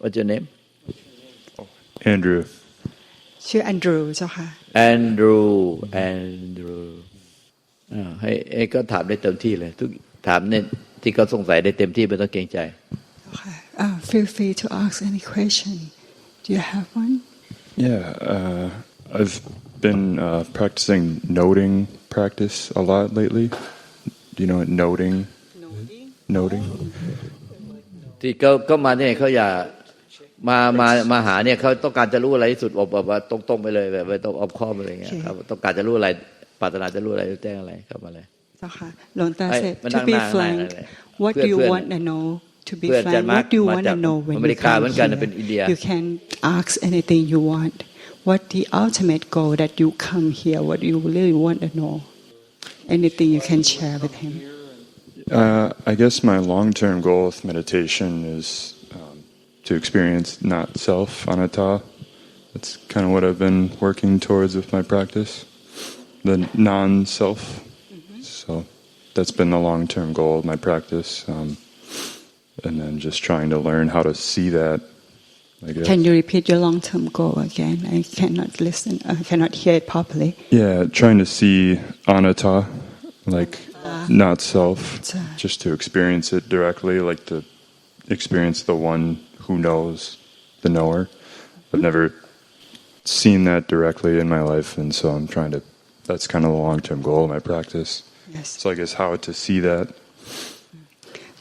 What's your name Andrew ชื่อแอนดรูว์เจ้าค่ะ Andrew ให้ก็ถามได้เต็มที่เลยทุกถามเนี่ยที่เขาสงสัยได้เต็มที่ไม่ต้องเกรงใจ Feel free to ask any question. Do you have one? Yeah, I've been practicing noting practice a lot lately. Do you know what noting? Noting. ที่เขามาเนี่ยเขาอยากมาหาเนี่ยเขาต้องการจะรู้อะไรที่สุดแบบว่าตรงๆไปเลยแบบไม่ต้องออบคอบอะไรเงี้ยครับต้องการจะรู้อะไรปรารถนาจะรู้อะไรแจ้งอะไรเข้ามาเลยเจ้าค่ะหลวงตา said to be frank what do you want to know to be frank what do you want to know when you come here you can ask anything you want what the ultimate goal that you come here what you really want to know anything you can share with him I guess my long-term goal with meditation is to experience not self anatta. That's kind of what I've been working towards with my practice, the non-self. So that's been the long-term goal of my practice, and then just trying to learn how to see that. I guess. Can you repeat your long-term goal again? I cannot listen. I cannot hear it properly. Yeah, trying to see anatta, like not self, just to experience it directly, like to experience the one who knows, the knower. I've never seen that directly in my life, and so I'm trying to. That's kind of the long-term goal of my practice. Yes. So I guess how to see that.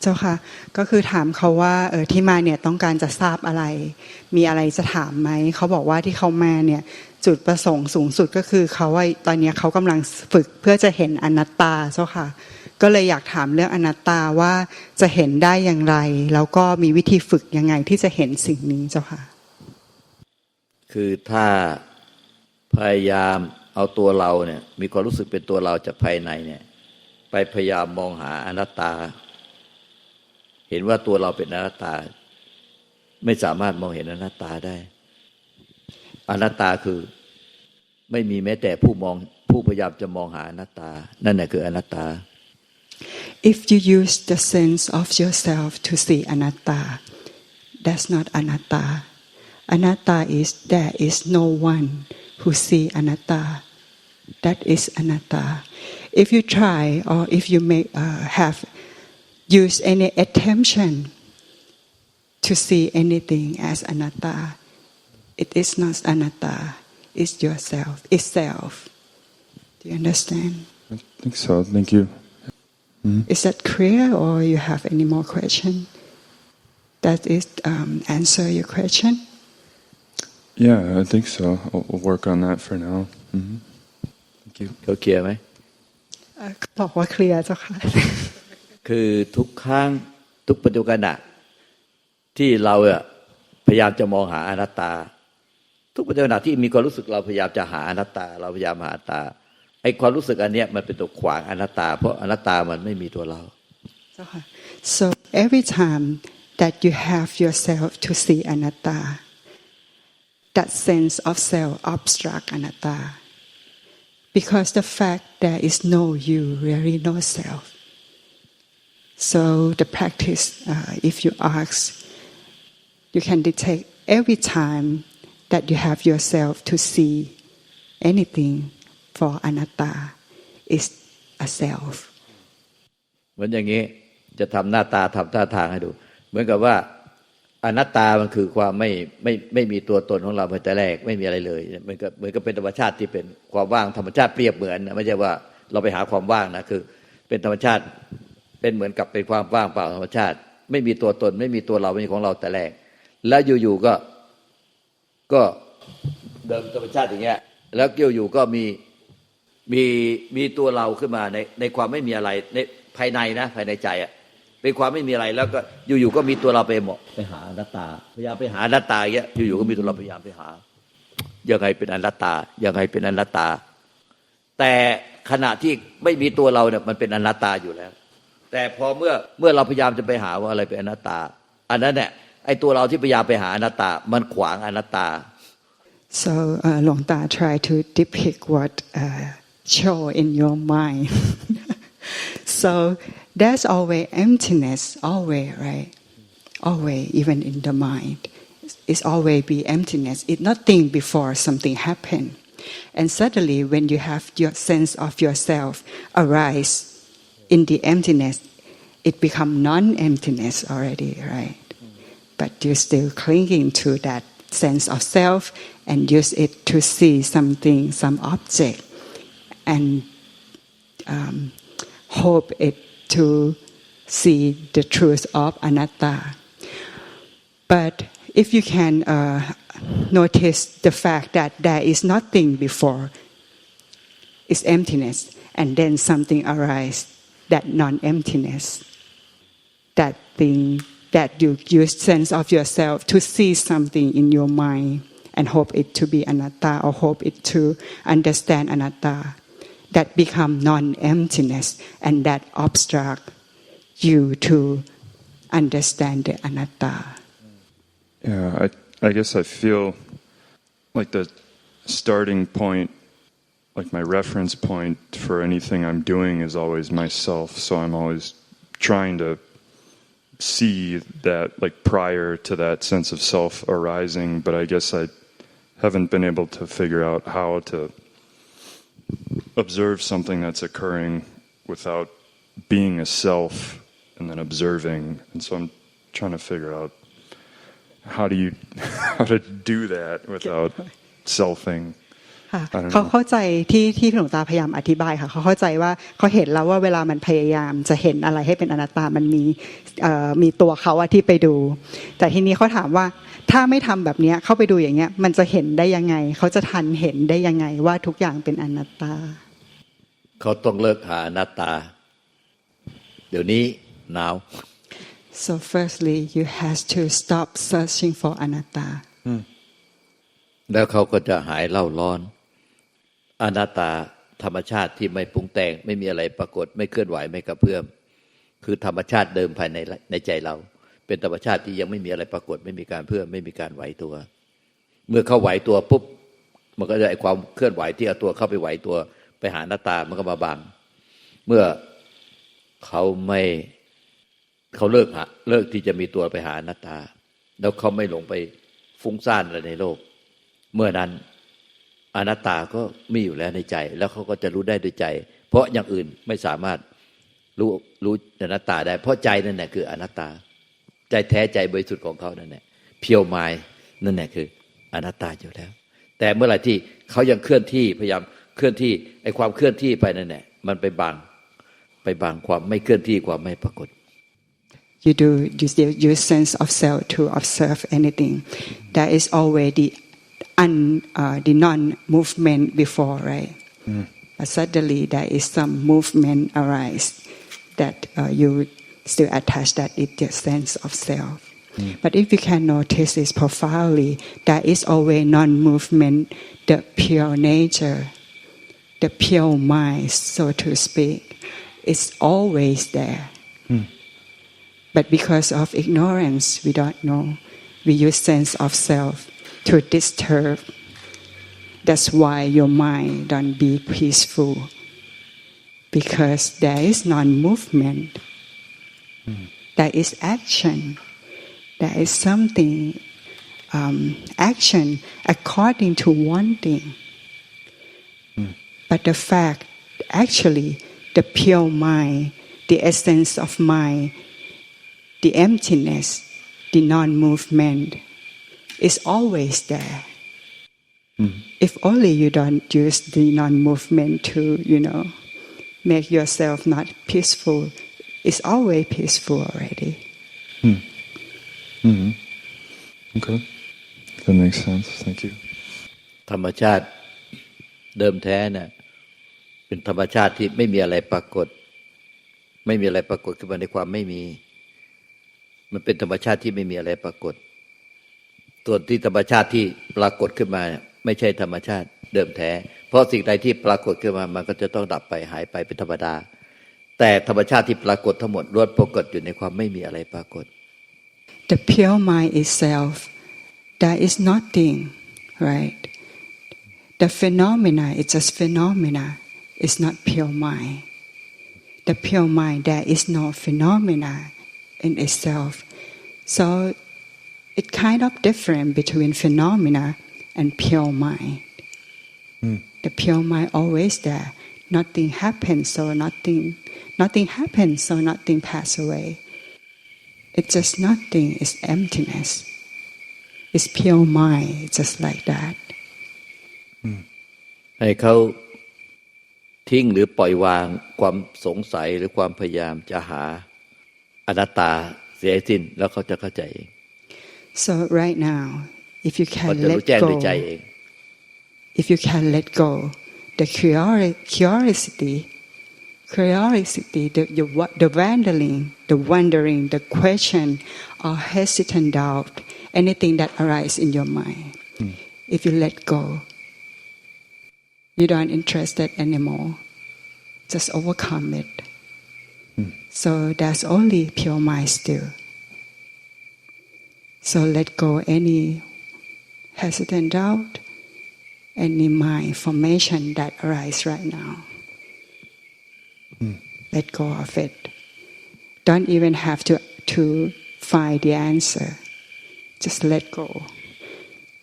เจ้าค่ะก็คือถามเขาว่าที่มาเนี่ยต้องการจะทราบอะไรมีอะไรจะถามไหมเขาบอกว่าที่เขามาเนี่ยจุดประสงค์สูงสุดก็คือเขาว่าตอนนี้เขากำลังฝึกเพื่อจะเห็นอนัตตาเจ้าค่ะก็เลยอยากถามเรื่องอนัตตาว่าจะเห็นได้อย่างไรแล้วก็มีวิธีฝึกยังไงที่จะเห็นสิ่งนี้เจ้าค่ะคือถ้าพยายามเอาตัวเราเนี่ยมีความรู้สึกเป็นตัวเราจากภายในเนี่ยไปพยายามมองหาอนัตตาเห็นว่าตัวเราเป็นอนัตตาไม่สามารถมองเห็นอนัตตาได้อนัตตาคือไม่มีแม้แต่ผู้พยายามจะมองหาอนัตตานั่นแหละคืออนัตตา If you use the sense of yourself to see anatta that's not anatta anatta is there is no one who see anatta that is anatta if you try or if you may have use any attention to see anything as anatta it is not anatta it's yourself it's self do you understand I think so thank you Is that clear or you have any more question that is answer your question Yeah I think so I'll work on that for now Thank you เขาเคลียร์ไหมบอกว่าเคลียร์เจ้าค่ะคือทุกครั้งทุกปัจจุบันที่เราพยายามจะมองหาอนัตตาทุกปัจจุบันที่มีความรู้สึกเราพยายามจะหาอนัตตาเราพยายามหาอนัตตาไอ้ความรู้สึกอันเนี้ยมันเป็นตัวขวางอนัตตาเพราะอนัตตามันไม่มีตัวเรา So every time that you have yourself to see anatta that sense of self obstruct anatta because the fact there is no you really no self so the practice if you ask you can detect every time that you have yourself to see anything for anatta is a self เหมือนอย่างนี้จะทำหน้าตาทำท่าทางให้ดูเหมือนกับว่าอนัตตามันคือความไม่มีตัวตนของเราตั้งแต่แรกไม่มีอะไรเลยมันก็เหมือนกับเป็นธรรมชาติที่เป็นความว่างธรรมชาติเปรียบเหมือนไม่ใช่ว่าเราไปหาความว่างนะคือเป็นธรรมชาติเป็นเหมือนกับเป็นความว่างเปล่าธรรมชาติไม่มีตัวตนไม่มีตัวเราไม่มีของเราแต่แรกแล้วอยู่ๆก็เดิมธรรมชาติอย่างเงี้ยแล้วอยู่ๆก็มีตัวเราขึ้นมาในความไม่มีอะไรในภายในนะภายในใจเป็นความไม่มีอะไรแล้วก็อยู่ๆก็มีตัวเราไปหาอนัตตาพยายามไปหาอนัตตาอย่างเงี้ยอยู่ๆก็มีตัวเราพยายามไปหายังไงเป็นอนัตตายังไงเป็นอนัตตาแต่ขณะที่ไม่มีตัวเราเนี่ยมันเป็นอนัตตาอยู่แล้วแต่พอเมื่อเราพยายามจะไปหาว่าอะไรเป็นอนัตตาอันนั้นเนี่ยไอ้ตัวเราที่พยายามไปหาอนัตตามันขวางอนัตตา So Long Ta try to depict what show in your mind so there's always emptiness always right always even in the mind is always be emptiness. It's nothing before something happen. And suddenly when you have your sense of yourself arise in the emptiness, it become non-emptiness already, right? But you're still clinging to that sense of self and use it to see something, some object, and hope it to see the truth of anatta. But if you can notice the fact that there is nothing before, it's emptiness, and then something arises, that non-emptiness, that thing that you use sense of yourself to see something in your mind and hope it to be anatta or hope it to understand anatta, that become non-emptiness and that obstruct you to understand the anatta. Yeah, I guess I feel like the starting point, like my reference point for anything I'm doing is always myself. So I'm always trying to see that, like, prior to that sense of self arising, but I guess I haven't been able to figure out how to observe something that's occurring without being a self and then observing. And so I'm trying to figure out how to do that without selfing. เขาเข้าใจที่หลวงตาพยายามอธิบายค่ะเขาเข้าใจว่าเขาเห็นแล้วว่าเวลามันพยายามจะเห็นอะไรให้เป็นอนัตตามันมีตัวเขาที่ไปดูแต่ทีนี้เขาถามว่าถ้าไม่ทำแบบนี้เข้าไปดูอย่างเงี้ยมันจะเห็นได้ยังไงเขาจะทันเห็นได้ยังไงว่าทุกอย่างเป็นอนัตตาเขาต้องเลิกหาอนัตตาเดี๋ยวนี้ now So firstly you have to stop searching for anatta แล้วเขาก็จะหายเล่าร้อนอนัตตาธรรมชาติที่ไม่ปรุงแต่งไม่มีอะไรปรากฏไม่เคลื่อนไหวไม่กระเพื่อมคือธรรมชาติเดิมภายในใจเราเป็นธรรมชาติที่ยังไม่มีอะไรปรากฏไม่มีการเพื่อมไม่มีการไหวตัวเมื่อเขาไหวตัวปุ๊บมันก็จะไอ้ความเคลื่อนไหวที่เอาตัวเข้าไปไหวตัวไปหาอนัตตามันก็มาบังเมื่อเขาเลิกที่จะมีตัวไปหาอนัตตาแล้วเขาไม่หลงไปฟุ้งซ่านอะไรในโลกเมื่อนั้นอนัตตาก็มีอยู่แล้วในใจแล้วเขาก็จะรู้ได้ด้วยใจเพราะอย่างอื่นไม่สามารถรู้อนัตตาได้เพราะใจนั่นแหละคืออนัตตาใจแท้ใจบริสุทธิ์ของเขานั่นแหละเพียวมายนั่นแหละคืออนัตตาอยู่แล้วแต่เมื่อไหร่ที่เขายังเคลื่อนที่พยายามเคลื่อนที่ไอ้ความเคลื่อนที่ไปนั่นแหละมันไปบังความไม่เคลื่อนที่ความไม่ปรากฏYou still use sense of self to observe anything. There is already the non-movement before, right? But suddenly there is some movement arise that you still attach that it's the sense of self. But if you can notice this profoundly, there is always non-movement, the pure nature, the pure mind, so to speak, is always there. But because of ignorance, we don't know. We use sense of self to disturb. That's why your mind don't be peaceful. Because there is non-movement. There is action. There is something, action according to wanting. But the fact, actually, the pure mind, the essence of mind, the emptiness, the non-movement is always there. If only you don't use the non-movement to, make yourself not peaceful, it's always peaceful already. Okay. That makes sense. Thank you. ธรรมชาติเดิมแท้เนี่ยเป็นธรรมชาติที่ไม่มีอะไรปรากฏไม่มีอะไรปรากฏขึ้นมาในความไม่มีมันเป็นธรรมชาติที่ไม่มีอะไรปรากฏส่วนที่ธรรมชาติที่ปรากฏขึ้นมาไม่ใช่ธรรมชาติเดิมแท้เพราะสิ่งใดที่ปรากฏขึ้นมามันก็จะต้องดับไปหายไปเป็นธรรมดาแต่ธรรมชาติที่ปรากฏทั้งหมดล้วนปรากฏอยู่ในความไม่มีอะไรปรากฏ The pure mind itself, there is nothing, right? The phenomena is just phenomena. It's not pure mind. The pure mind, there is no phenomena in itself. So It's kind of different between phenomena and pure mind. The pure mind always there. Nothing happens, so nothing happens, so nothing passes away. It's just nothing. It's emptiness. It's pure mind. It's just like that. ให้เขาทิ้งหรือปล่อยวางความสงสัยหรือความพยายามจะหาอนัตตาเสียสิ้นแล้วเขาจะเข้าใจเอง So right now, if you can เขาจะรู้ let แจ้งด้วยใจ go, เอง if you can let go, the curiosity, the wondering, the question, or hesitant doubt, anything that arises in your mind. If you let go, you don't interested anymore. Just overcome it. So there's only pure mind still. So let go any hesitant doubt, any mind formation that arises right now. Let go of it. Don't even have to find the answer. Just let go.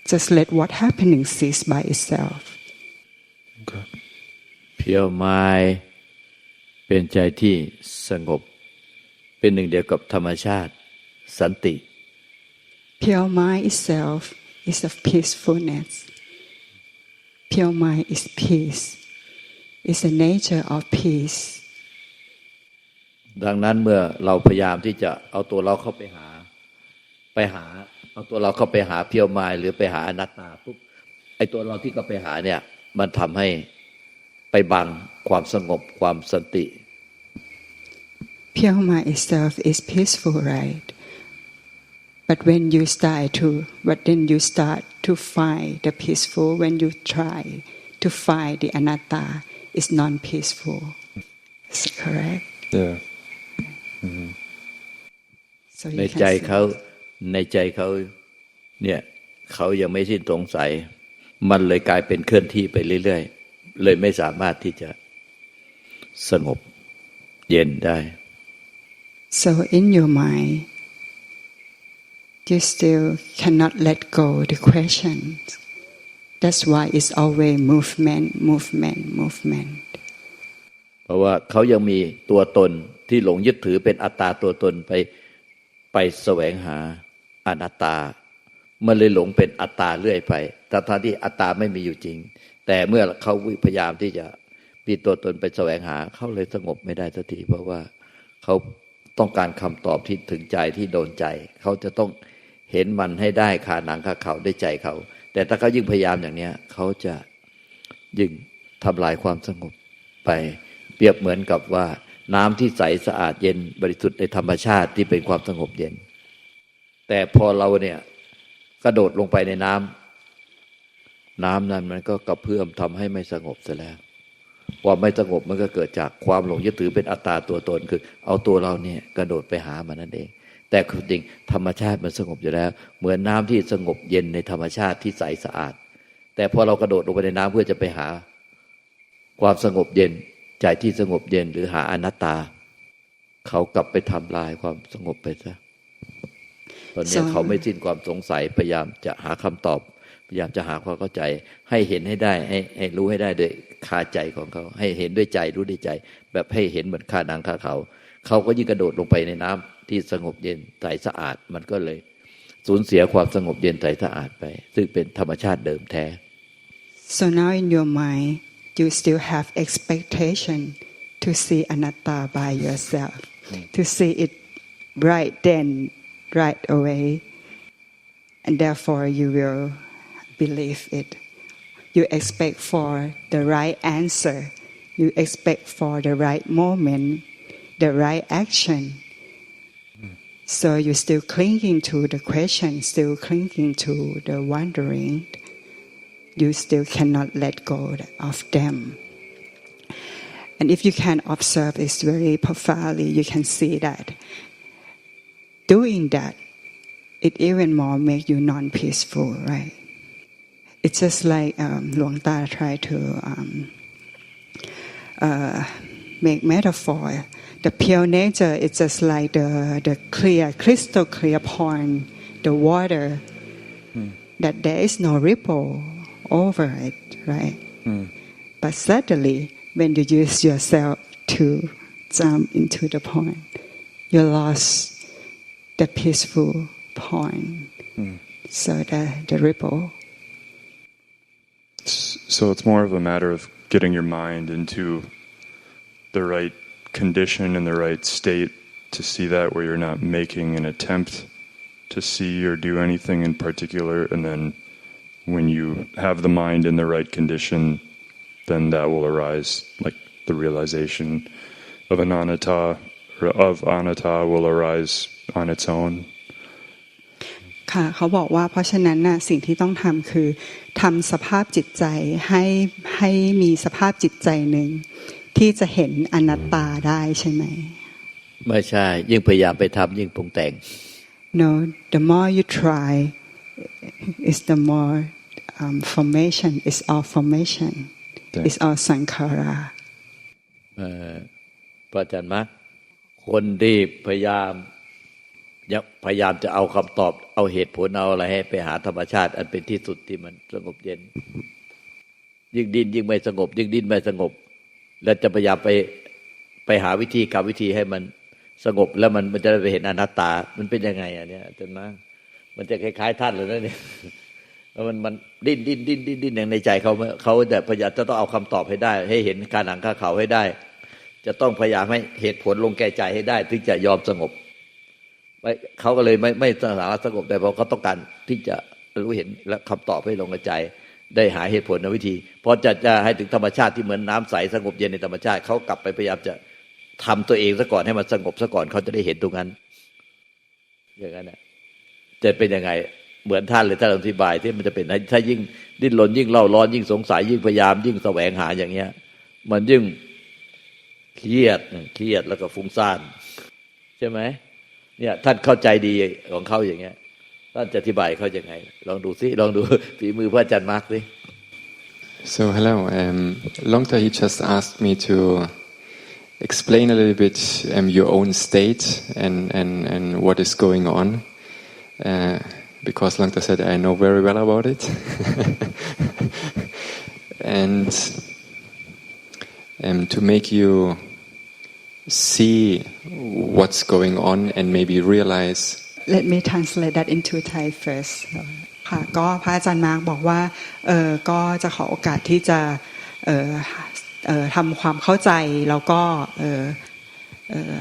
Just let what happening cease by itself. Okay. Pure mind เป็นใจที่สงบเป็นหนึ่งเดียวกับธรรมชาติสันติ Pure mind itself is of peacefulness. Pure mind is peace. It's the nature of peace. ดังนั้นเมื่อเราพยายามที่จะเอาตัวเราเข้าไปหาเอาตัวเราเข้าไปหาเพียวมายหรือไปหาอนัตตาปุ๊บไอ้ตัวเราที่เข้าไปหาเนี่ยมันทำให้ไปบังความสงบความสันติ Pure mind itself is peaceful, right? But when you start to find the peaceful, when you try to find the anatta, it's non-peaceful. Is it correct? Yeah. So ใน you ใจ can เขาเนี่ยเขายังไม่สิ้นสงสัยมันเลยกลายเป็นเคลื่อนที่ไปเรื่อยๆเลยไม่สามารถที่จะสงบเย็นได้ So in your mind, you still cannot let go the questions. That's why it's always movement. เพราะว่าเขายังมีตัวตนที่หลงยึดถือเป็นอัตตาตัวตนไปแสวงหาอนัตตามันเลยหลงเป็นอัตตาเรื่อยไปทั้งที่อัตตาไม่มีอยู่จริงแต่เมื่อเขาพยายามที่จะมีตัวตนไปแสวงหาเขาเลยสงบไม่ได้สักทีเพราะว่าเขาต้องการคำตอบที่ถึงใจที่โดนใจเขาจะต้องเห็นมันให้ได้คาหนังคาเขาได้ใจเขาแต่ถ้าเขายิ่งพยายามอย่างนี้เขาจะยิ่งทำลายความสงบไปเปรียบเหมือนกับว่าน้ำที่ใสสะอาดเย็นบริสุทธิ์ในธรรมชาติที่เป็นความสงบเย็นแต่พอเราเนี่ยกระโดดลงไปในน้ำนั้นมันก็กระเพื่อมทำให้ไม่สงบซะแล้วความไม่สงบมันก็เกิดจากความหลงยึดถือเป็นอัตตาตัวตนคือเอาตัวเราเนี่ยกระโดดไปหามันนั่นเองแต่จริงธรรมชาติมันสงบอยู่แล้วเหมือนน้ำที่สงบเย็นในธรรมชาติที่ใสสะอาดแต่พอเรากระโดดลงไปในน้ำเพื่อจะไปหาความสงบเย็นใจที่สงบเย็นหรือหาอนัตตาเขากลับไปทำลายความสงบไปซะตอนนี้เขาไม่สิ้นความสงสัยพยายามจะหาคำตอบพยายามจะหาความเข้าใจให้เห็นให้ได้ให้รู้ให้ได้ด้วยคาใจของเขาให้เห็นด้วยใจรู้ด้วยใจแบบให้เห็นเหมือนคาหนังคาเขาก็ยิ่งกระโดดลงไปในน้ำที่สงบเย็นใสสะอาดมันก็เลยสูญเสียความสงบเย็นใสสะอาดไปซึ่งเป็นธรรมชาติเดิมแท้ So now in your mind you still have expectation to see anatta by yourself, to see it right then, right away, and therefore you will believe it. You expect for the right answer. You expect for the right moment, the right action. So you're still clinging to the question, still clinging to the wondering. You still cannot let go of them. And if you can observe this very profoundly, you can see that doing that, it even more make you non-peaceful, right? It's just like Luang Ta tried to make metaphor. The pure nature is just like the clear, crystal clear pond the water, that there is no ripple over it, right? But suddenly, when you use yourself to jump into the point, you lost the peaceful point. So the ripple. So it's more of a matter of getting your mind into the right condition and the right state to see that, where you're not making an attempt to see or do anything in particular, and then when you have the mind in the right condition, then that will arise, like the realization of an anatta or of anatta will arise on its own. ค่ะเขาบอกว่าเพราะฉะนั้นน่ะสิ่งที่ต้องทำคือทำสภาพจิตใจให้มีสภาพจิตใจหนึ่งที่จะเห็นอนัตตาได้ใช่ไหมไม่ใช่ยิ่งพยายามไปทำยิ่งปรุงแต่ง No, the more you try, is the more formation. It's all formation. It's all sankhara. พระอาจารย์มาคนที่พยายามจะเอาคำตอบเอาเหตุผลเอาอะไรให้ไปหาธรรมชาติอันเป็นที่สุดที่มันสงบเย็นยิ่งดิ้นยิ่งไม่สงบยิ่งดิ้นไม่สงบแล้วจะพยายามไปหาวิธีกับวิธีให้มันสงบแล้วมันจะได้ไปเห็นอนัตตามันเป็นยังไงอ่ะเนี่ยอาจารย์มามันจะคล้ายๆท่านเลยนะเนี่ยมันดิ้นอย่างในใจเขาแต่พยายามจะต้องเอาคำตอบให้ได้ให้เห็นการหนังข้าเขาให้ได้จะต้องพยายามให้เหตุผลลงแก่ใจให้ได้ถึงจะยอมสงบเขาก็เลยไม่สามารถสงบได้เพราะเขาต้องการที่จะรู้เห็นและคำตอบให้ลงกับใจได้หาเหตุผลในวิธีพอจะให้ถึงธรรมชาติที่เหมือนน้ำใสสงบเย็นในธรรมชาติเขากลับไปพยายามจะทำตัวเองซะก่อนให้มันสงบซะก่อนเขาจะได้เห็นตรงนั้นอย่างนั้นนะจะเป็นยังไงเหมือนท่านเลยท่านอธิบายที่มันจะเป็นถ้ายิ่งดิ้นรนยิ่งเล่าร้อนยิ่งสงสัยยิ่งพยายามยิ่งแสวงหาอย่างเงี้ยมันยิ่งเครียดแล้วก็ฟุ้งซ่านใช่ไหมเนี่ยท่านเข้าใจดีของเขาอย่างเงี้ยท่านจะอธิบายเขาอย่างไงลองดูฝีมือพระอาจารย์มาร์คสิ So hello, Longta he just asked me to explain a little bit your own state and what is going on because Longta said I know very well about it and to make you see what's going on and maybe realize. Let me translate that into Thai first. ค่ะก็พระอาจารย์มาร์คบอกว่าก็จะขอโอกาสที่จะทำความเข้าใจแล้วก็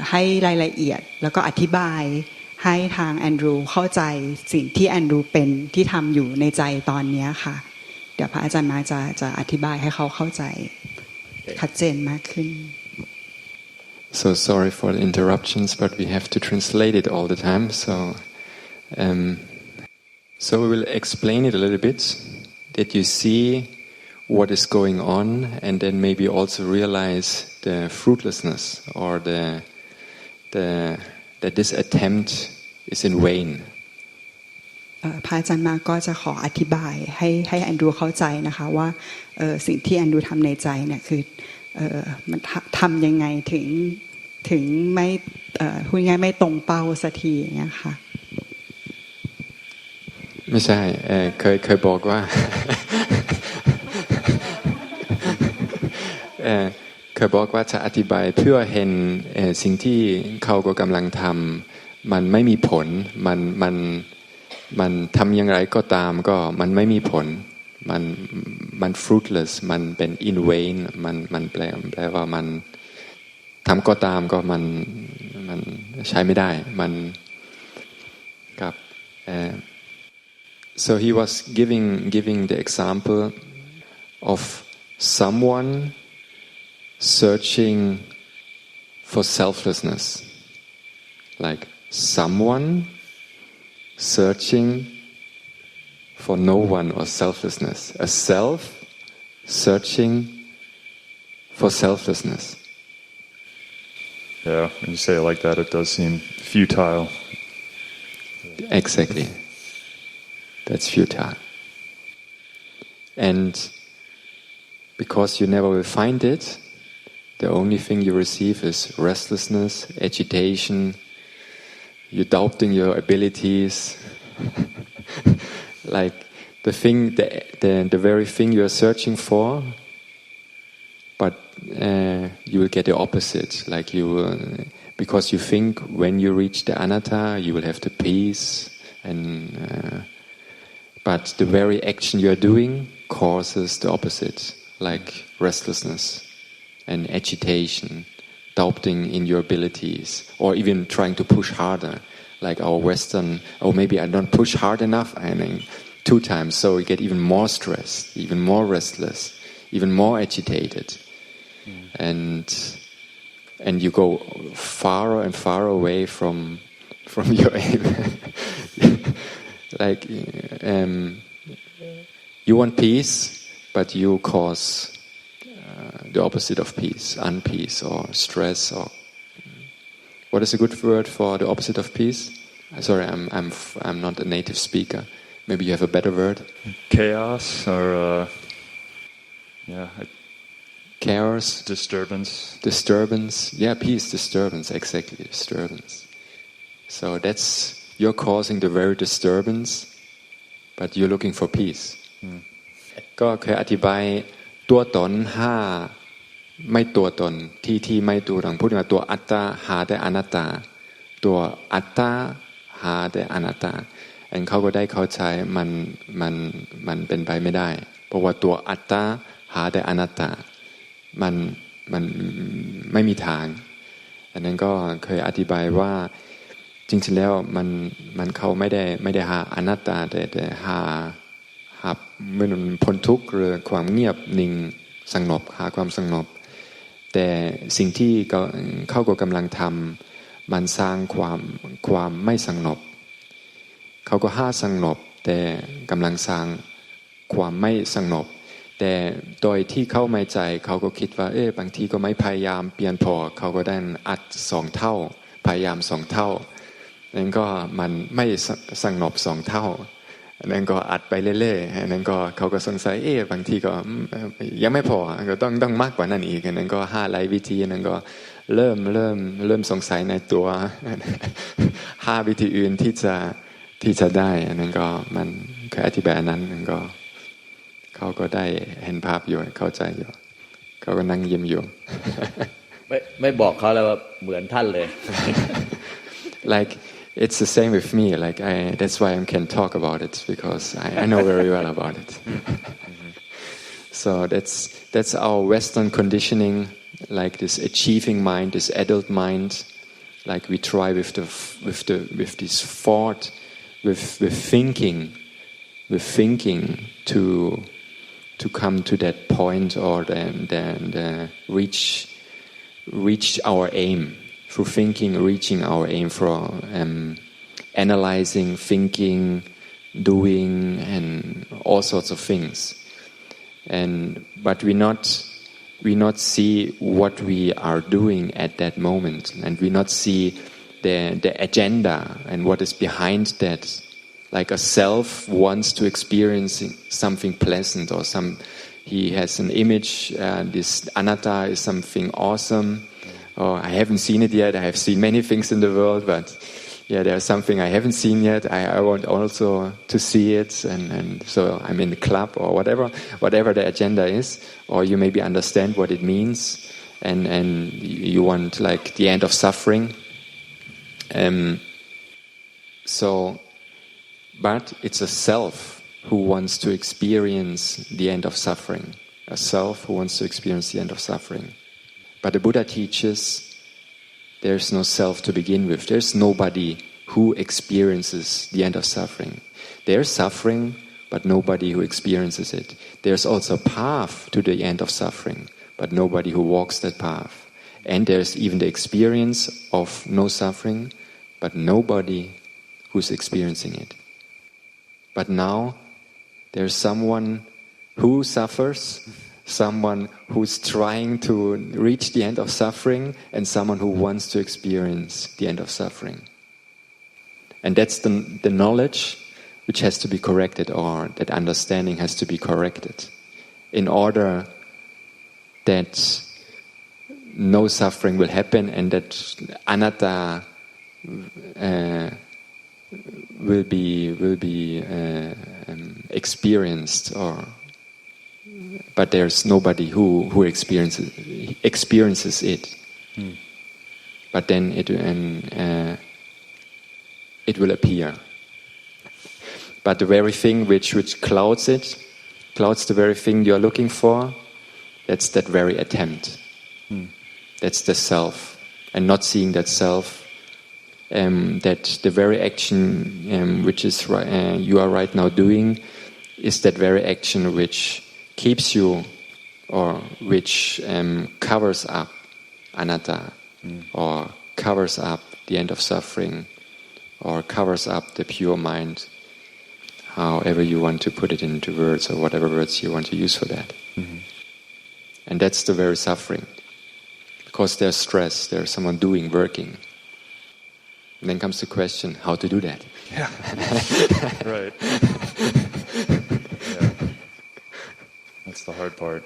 ให้รายละเอียดแล้วก็อธิบายให้ทางแอนดรูเข้าใจสิ่งที่แอนดรูเป็นที่ทำอยู่ในใจตอนนี้ค่ะเดี๋ยวพระอาจารย์มาร์คจะอธิบายให้เขาเข้าใจชัดเจนมากขึ้นSo sorry for the interruptions, but we have to translate it all the time. So we will explain it a little bit, that you see what is going on, and then maybe also realize the fruitlessness or that this attempt is in vain. พระอาจารย์มาก็จะขออธิบายให้แอนดรูเข้าใจนะคะว่าสิ่งที่แอนดรูทำในใจเนี่ยคือมันทำยังไงถึงไม่พูดง่ายไม่ตรงเป้าสักทีอย่างเงี้ยค่ะไม่ใช่เคยบอกว่า เคยบอกว่าจะอธิบายเพื่อเห็นสิ่งที่เขาก็กำลังทำมันไม่มีผลมันทำอย่างไรก็ตามก็มันไม่มีผลมัน fruitless มันเป็น in vain มันแปลว่ามันทำก็ตามก็มันใช้ไม่ได้มันกับso he was giving the example of someone searching for selflessness like someone searching for no one or selflessness a self searching for selflessness Yeah, when you say it like that, it does seem futile. Exactly. That's futile. And because you never will find it, the only thing you receive is restlessness, agitation, you're doubting your abilities, like the thing, the very thing you are searching for, but you will get the opposite. Like you will, because you think when you reach the anatta, you will have the peace, and but the very action you are doing causes the opposite, like restlessness and agitation, doubting in your abilities, or even trying to push harder, like our Western, oh maybe I don't push hard enough, I mean 2 times, so you get even more stressed, even more restless, even more agitated, and you go far and far away from your aim. Like you want peace, but you cause the opposite of peace, unpeace or stress. Or what is a good word for the opposite of peace? Sorry, I'm not a native speaker. Maybe you have a better word. Chaos or chaos, disturbance. Yeah, peace, disturbance, exactly, disturbance. So that's, you're causing the very disturbance, but you're looking for peace. ก็เคยอธิบายตัวตน5ไม่ตัวตนที่ไม่ตัวตนพูดถึงตัวอัตตาหาแต่อนัตตาตัวอัตตาหาแต่อนัตตาอันเขาก็ได้เข้าใจมันเป็นไปไม่ได้เพราะว่าตัวอัตตาหาแต่อนัตตามันไม่มีทางอันนั้นก็เคยอธิบายว่าจริงๆแล้วมันเขาไม่ได้หาอนัตตาแต่หามันพ้นทุกข์หรือความเงียบนิ่งสงบหาความสงบแต่สิ่งที่เขาก็กำลังทำมันสร้างความไม่สงบเขาก็หาสงบแต่กำลังสร้างความไม่สงบแต่โดยที่เขาไม่ใจเขาก็คิดว่าบางทีก็ไม่พยายามเปลี่ยนพอเขาก็ได้อัด2 เท่าพยายาม2 เท่านั่นก็มันไม่สงบ2 เท่านั่นก็อัดไปเรื่อยๆนั่นก็เขาก็สงสัยบางทีก็ยังไม่พอก็ต้องมากกว่านั้นอีกนั่นก็หลายวิธีนั่นก็เริ่มสงสัยในตัว5 วิธีอื่นที่จะได้นั่นก็มันเคยอธิบายนั้นนั่นก็เขาก็ได้เห็นภาพอยู่เข้าใจอยู่เขาก็นั่งยิ้มอยู่ ไม่บอกเขาแล้วว่าเหมือนท่านเลย like it's the same with me like that's why I can talk about it because I know very well about it so that's our Western conditioning like this achieving mind this adult mind like we try with this thought with thinking to come to that point or then reach our aim through thinking reaching our aim for analyzing thinking doing and all sorts of things but we not see what we are doing at that moment and we not see the agenda and what is behind that like a self wants to experience something pleasant or he has an image this anatta is something awesome or I haven't seen it yet I have seen many things in the world but yeah there's something I haven't seen yet I want also to see it and so I'm in the club or whatever the agenda is or you maybe understand what it means and you want like the end of suffering but it's a self who wants to experience the end of suffering a self who wants to experience the end of suffering but the Buddha teaches there's no self to begin with there's nobody who experiences the end of suffering there's suffering but nobody who experiences it there's also a path to the end of suffering but nobody who walks that path and there's even the experience of no suffering but nobody who's experiencing it but now there's someone who suffers someone who's trying to reach the end of suffering and someone who wants to experience the end of suffering and that's the knowledge which has to be corrected or that understanding has to be corrected in order that no suffering will happen and that anatta will be experienced, but there's nobody who experiences it. But then it will appear. But the very thing which clouds the very thing you're looking for, that's that very attempt. That's the self. And not seeing that self, that the very action which is you are right now doing is that very action which keeps you, or which covers up anatta, or covers up the end of suffering, or covers up the pure mind, however you want to put it into words, or whatever words you want to use for that. And that's the very suffering. Because there's stress, there's someone doing, working. And then comes the question, how to do that? Yeah. Right. Yeah. That's the hard part.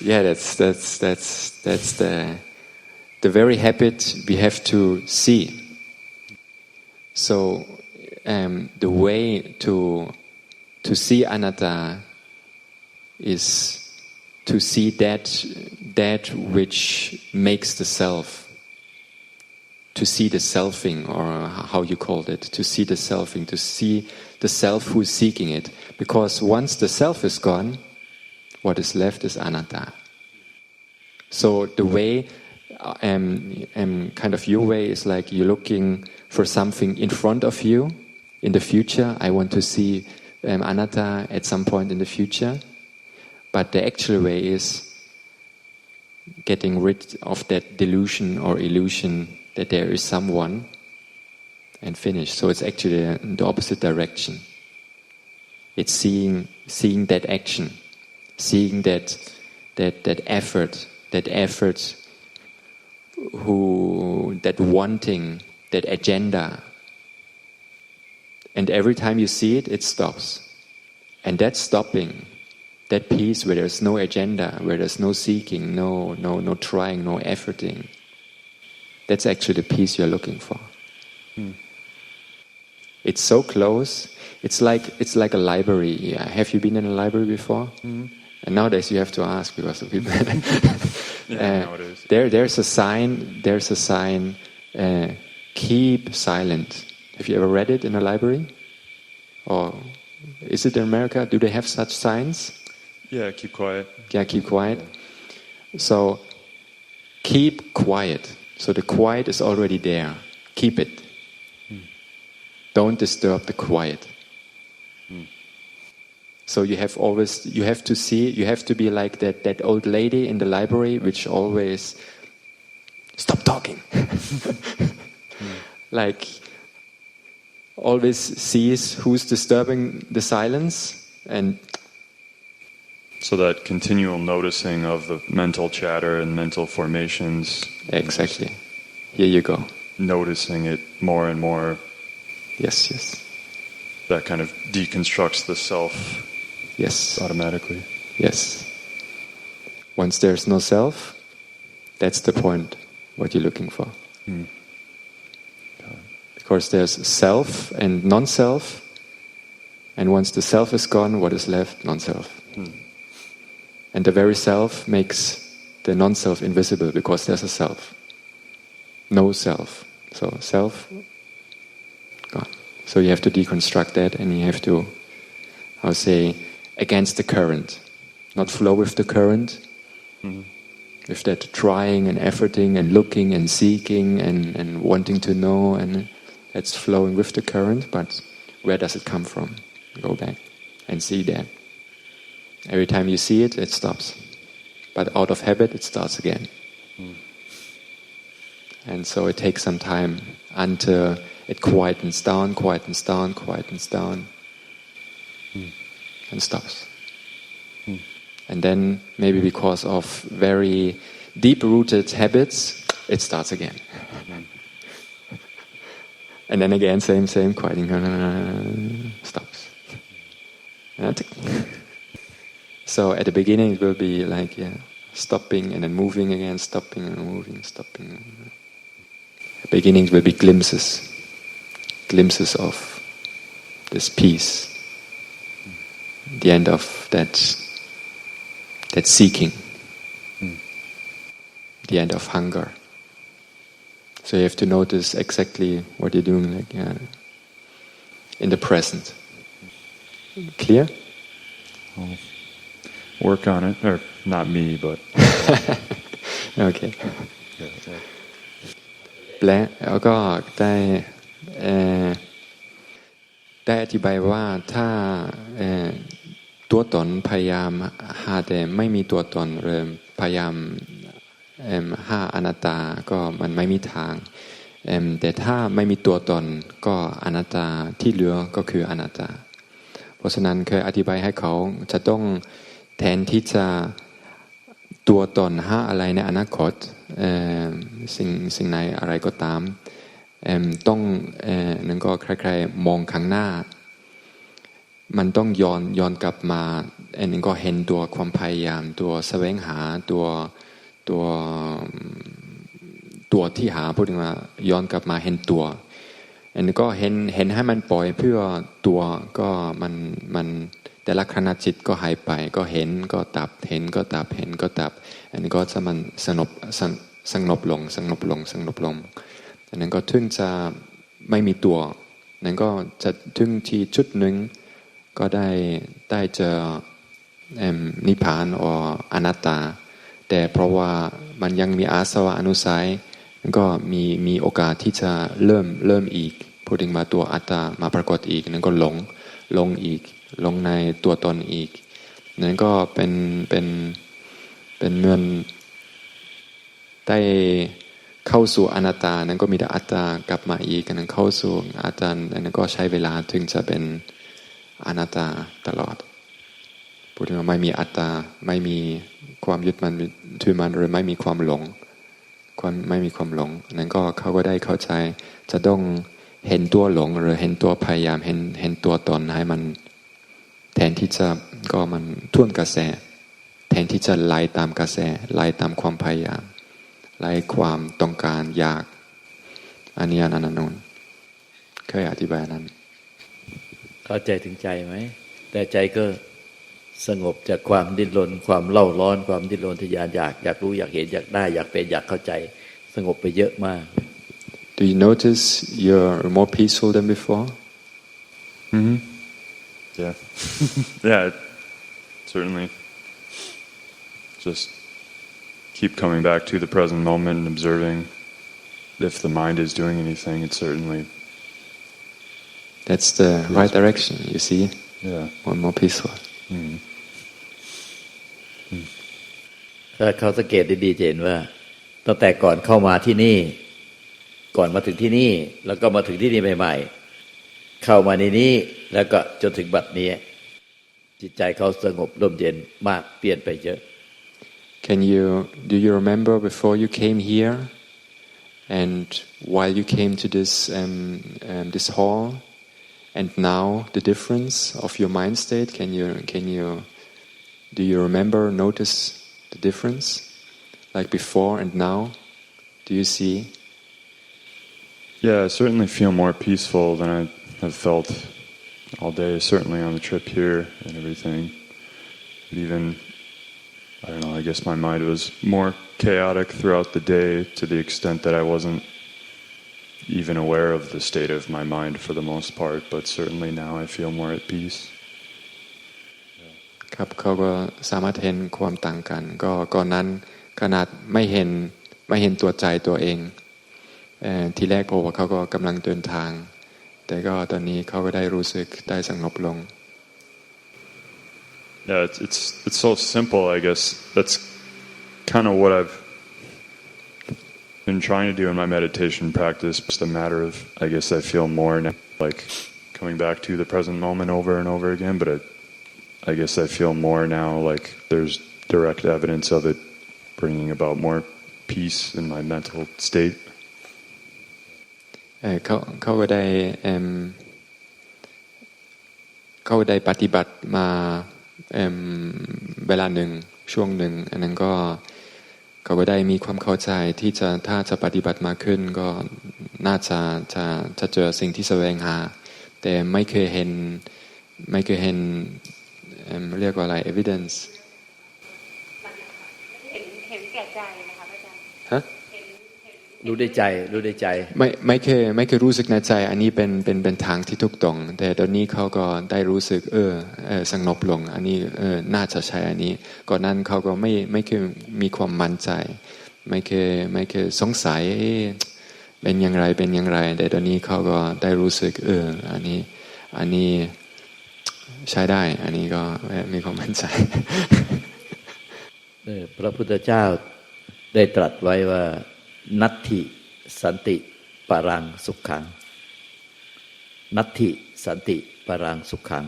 Yeah, that's the very habit we have to see. So the way to see anatta is to see that which makes the self. To see the selfing, or how you called it, to see the selfing, to see the self who is seeking it. Because once the self is gone, what is left is anatta. So the way, kind of your way, is like you're looking for something in front of you, in the future. I want to see anatta at some point in the future. But the actual way is getting rid of that delusion or illusion that there is someone, and finish. So it's actually in the opposite direction. It's seeing that action, seeing that effort, that wanting, that agenda. And every time you see it, it stops. And that stopping, that peace where there's no agenda, where there's no seeking, no trying, no efforting, that's actually the peace you're looking for. It's so close. It's like a library. Yeah. Have you been in a library before? And nowadays you have to ask because of people. Nowadays. There's a sign. Keep silent. Have you ever read it in a library? Or is it in America? Do they have such signs? Yeah, keep quiet. Yeah, keep quiet. So keep quiet. So the quiet is already there. Keep it. Don't disturb the quiet. So you have to be like that old lady in the library which always stop talking. Like always sees who's disturbing the silence, and so that continual noticing of the mental chatter and mental formations. Exactly. Here you go. Noticing it more and more. Yes. That kind of deconstructs the self. Yes. Automatically. Yes. Once there's no self, that's the point, what you're looking for. Because there's self and non-self, and once the self is gone, what is left? Non-self. And the very self makes the non-self invisible because there's a self. No self. So self, gone. So you have to deconstruct that, and you have to, against the current. Not flow with the current. With that trying and efforting and looking and seeking and wanting to know, and that's flowing with the current, but where does it come from? Go back and see that. Every time you see it, it stops. But out of habit, it starts again. And so it takes some time until it quietens down, and stops. And then, maybe because of very deep-rooted habits, it starts again. And then again, same, quieting, stops. So at the beginning it will be like, stopping and then moving again, stopping and moving, stopping. beginnings will be glimpses of this peace, the end of that seeking, the end of hunger. So you have to notice exactly what you're doing, like in the present. Clear? I'll work on it, or not me, but Okay. แปลแล้วก็ได้อธิบายว่าถ้าตัวตนพยายามหาแต่ไม่มีตัวตนหรือพยายามหาอนัตตาก็มันไม่มีทางแต่ถ้าไม่มีตัวตนก็อนัตตาที่เหลือก็คืออนัตตาเพราะฉะนั้นเคยอธิบายให้เขาจะต้องแทนที่จะตัวตนหาอะไรในอนาคตสิ่งไหนอะไรก็ตามต้องนั่นก็ใครๆมองข้างหน้ามันต้องย้อนกลับมานั่นก็เห็นตัวความพยายามตัวแสวงหาตัวที่หาพูดถึงว่าย้อนกลับมาเห็นตัวอันนี้ก็เห็นให้มันปล่อยเพื่อตัวก็มันแต่ละขณะจิตก็หายไปก็เห็นก็ดับเห็นก็ดับเห็นก็ดับอันนี้ก็จะมันสงบลงอันนั้นก็ถึงจะไม่มีตัวนั้นก็จะถึงที่จุดหนึ่งก็ได้เจอนิพพานหรืออนัตตาแต่เพราะว่ามันยังมีอาสวะอนุสัยก็มีโอกาสที่จะเริ่มอีกพูดถึงมาตัวอัตตามาปรากฏอีกนั้นก็หลงอีกลงในตัวตนอีกนั้นก็เป็นเหมือนได้เข้าสู่อนัตตานั้นก็มีแต่อัตตากลับมาอีกนั้นเข้าสู่อัตตานั้นก็ใช้เวลาถึงจะเป็นอนัตตาตลอดพูดถึงว่าไม่มีอัตตาไม่มีความยึดมันถือมันหรือไม่มีความหลงไม่มีความหลงนั้นก็เขาก็ได้เข้าใจจะต้องเห็นตัวหลงหรือเห็นตัวพยายามเห็นตัวตนให้มันแทนที่จะก็มันท่วนกระแสแทนที่จะไล่ตามกระแสไล่ตามความพยายามไล่ความต้องการอยากอันนี้อันนั้นนู่นเคยอธิบายนั้นเข้าใจถึงใจไหมแต่ใจก็สงบจากความดิ้นรนความเล่าร้อนความดิ้นรนทะยานอยากรู้อยากเห็นอยากได้อยากเป็นอยากเข้าใจสงบไปเยอะมาก Do you notice you're more peaceful than before? Yeah. Yeah, certainly. Just keep coming back to the present moment and observing if the mind is doing anything. It's certainly. That's the right direction. You see. Yeah. One more peaceful. ถ้าเขาสังเกตดีๆจะเห็นว่าตั้งแต่ก่อนเข้ามาที่นี่ก่อนมาถึงที่นี่แล้วก็มาถึงที่นี่ใหม่ๆเข้ามาในนี้แล้วก็จนถึงบัดนี้จิตใจเขาสงบร่มเย็นมากเปลี่ยนไปเยอะ Do you remember before you came here and while you came to this hall and now the difference of your mind state do you remember notice the difference like before and now do you see Yeah, I certainly feel more peaceful than I have felt all day, certainly on the trip here and everything. But even, I don't know, I guess my mind was more chaotic throughout the day to the extent that I wasn't even aware of the state of my mind for the most part, but certainly now I feel more at peace. ครับเขาก็สามารถเห็นความต่างกันก็ก่อนนั้นขนาดไม่เห็นตัวใจตัวเองทีแรกเพราะว่าเขาก็กำลังเดินทางแต่ก็ตอนนี้เขาก็ได้รู้สึกได้สงบลง Yeah, it's so simple. I guess that's kind of what I've been trying to do in my meditation practice. It's a matter of, I guess, I feel more now, like coming back to the present moment over and over again. But I guess I feel more now like there's direct evidence of it bringing about more peace in my mental state. เขาก็ได้ปฏิบัติมาเวลาหนึ่งช่วงหนึ่งอันนั้นก็เขาก็ได้มีความเข้าใจที่จะถ้าจะปฏิบัติมากขึ้นก็ น่าจะเจอสิ่งที่แสวงหาแต่ไม่เคยเห็นเรียกว่าอะไร evidence เห็นแก่ใจนะคะอาจารย์ฮะรู้ได้ใจไม่เคยรู้สึกในใจอันนี้เป็นทางที่ถูกต้องแต่ตอนนี้เขาก็ได้รู้สึกสงบลงอันนี้น่าจะใช่อันนี้ก่อนนั้นเขาก็ไม่เคยมีความมั่นใจไม่เคยสงสัยเป็นอย่างไรแต่ตอนนี้เขาก็ได้รู้สึกอันนี้ใช้ได้อันนี้ก็มีความมั่นใจพระพุทธเจ้าได้ตรัสไว้ว่านัตถิสันติปรังสุขขังนัตถิสันติปรังสุขขัง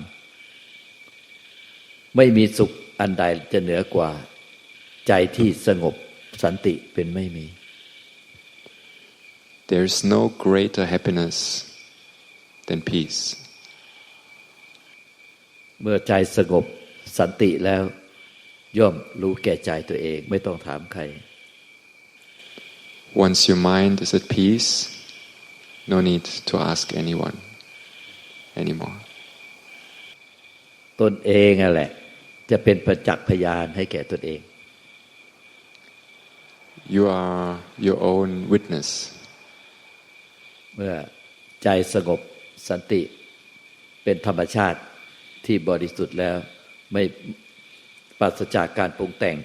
ไม่มีสุขอันใดจะเหนือกว่าใจที่สงบสันติเป็นไม่มี There's no greater happiness than peace เมื่อใจสงบสันติแล้วย่อมรู้แก่ใจตัวเองไม่ต้องถามใคร Once your mind is at peace, no need to ask anyone anymore. ตนเองนั่นแหละจะเป็นประจักษ์พยานให้แก่ตนเอง You are your own witness. เมื่อใจสงบสันติเป็นธรรมชาติที่บริสุทธิ์แล้วไม่ปราศจากการปรุงแต่ง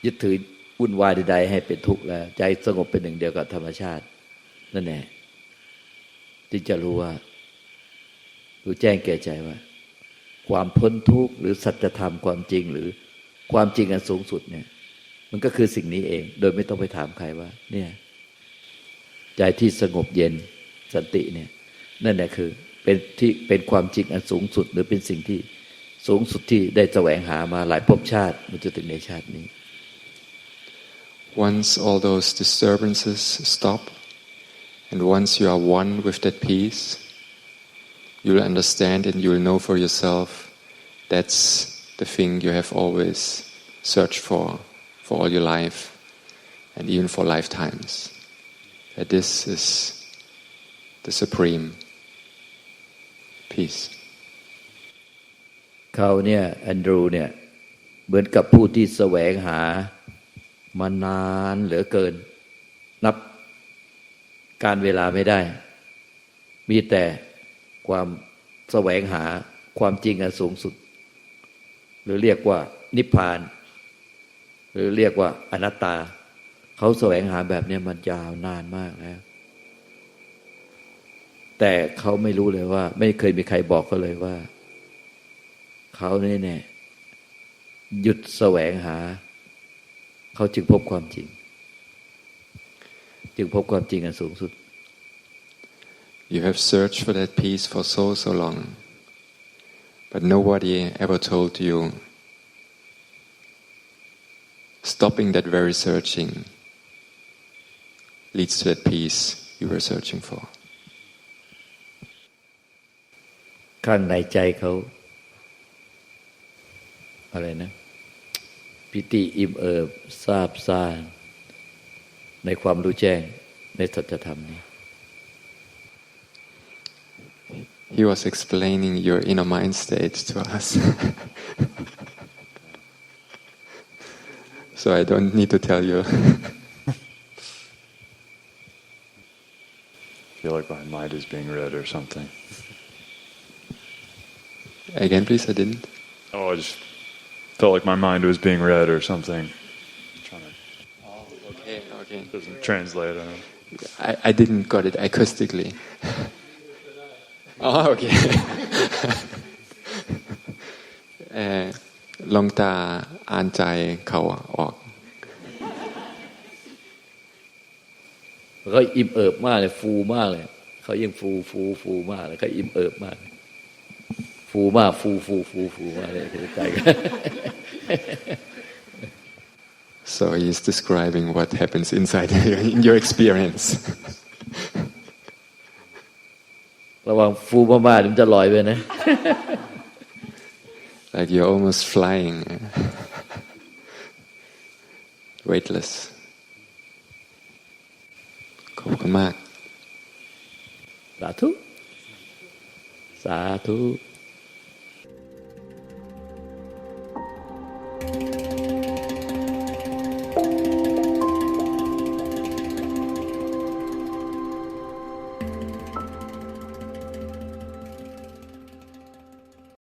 ยึดถือวุ่นวายใดๆให้เป็นทุกข์แล้วใจสงบเป็นหนึ่งเดียวกับธรรมชาตินั่นแหละที่จะรู้แจ้งแก่ใจว่าความพ้นทุกข์หรือสัจธรรมความจริงหรือความจริงอันสูงสุดเนี่ยมันก็คือสิ่งนี้เองโดยไม่ต้องไปถามใครว่าเนี่ยใจที่สงบเย็นสันติเนี่ยนั่นแหละคือเป็นความจริงอันสูงสุดหรือเป็นสิ่งที่สูงสุดที่ได้แสวงหามาหลายภพชาติมันจะถึงในชาตินี้ Once all those disturbances stop and once you are one with that peace you'll understand and you'll know for yourself that's the thing you have always searched for all your life and even for lifetimes that this is the supreme peace เขาเนี่ยแอนดรูเนี่ยเหมือนกับผู้ที่แสวงหามานานเหลือเกินนับการเวลาไม่ได้มีแต่ความแสวงหาความจริงอันสูงสุดหรือเรียกว่านิพพานหรือเรียกว่าอนัตตาเขาแสวงหาแบบนี้มันยาวนานมากแล้วแต่เขาไม่รู้เลยว่าไม่เคยมีใครบอกเขาเลยว่าเขาเนี่ยหยุดแสวงหาเขาจึงพบความจริงอันสูงสุด You have searched for that peace for so long but nobody ever told you stopping that very searching leads to that peace you were searching for ข้างในใจเขาอะไรนะปิติอิ่มเอิบซาบซ่านในความรู้แจ้งในสัจธรรมนี้ He was explaining your inner mind state to us so I don't need to tell you I feel like my mind is being read or something. Again, please, I didn't. Oh, I just felt like my mind was being read or something. Okay. It doesn't translate. I didn't got it acoustically. Oh, okay. ลองตาอ่านใจเขาออก เขาอิ่มเอิบมากเลยฟูมากเลยเขายังฟูมากเลยเขาอิ่มเอิบมากฟูมากฟูมากเลยใจกัน So he's describing what happens inside in your experience ระวังฟูมากๆมันจะลอยไปนะ Like you're almost flying weightless ขอบคุณมาก สาธุสาธุ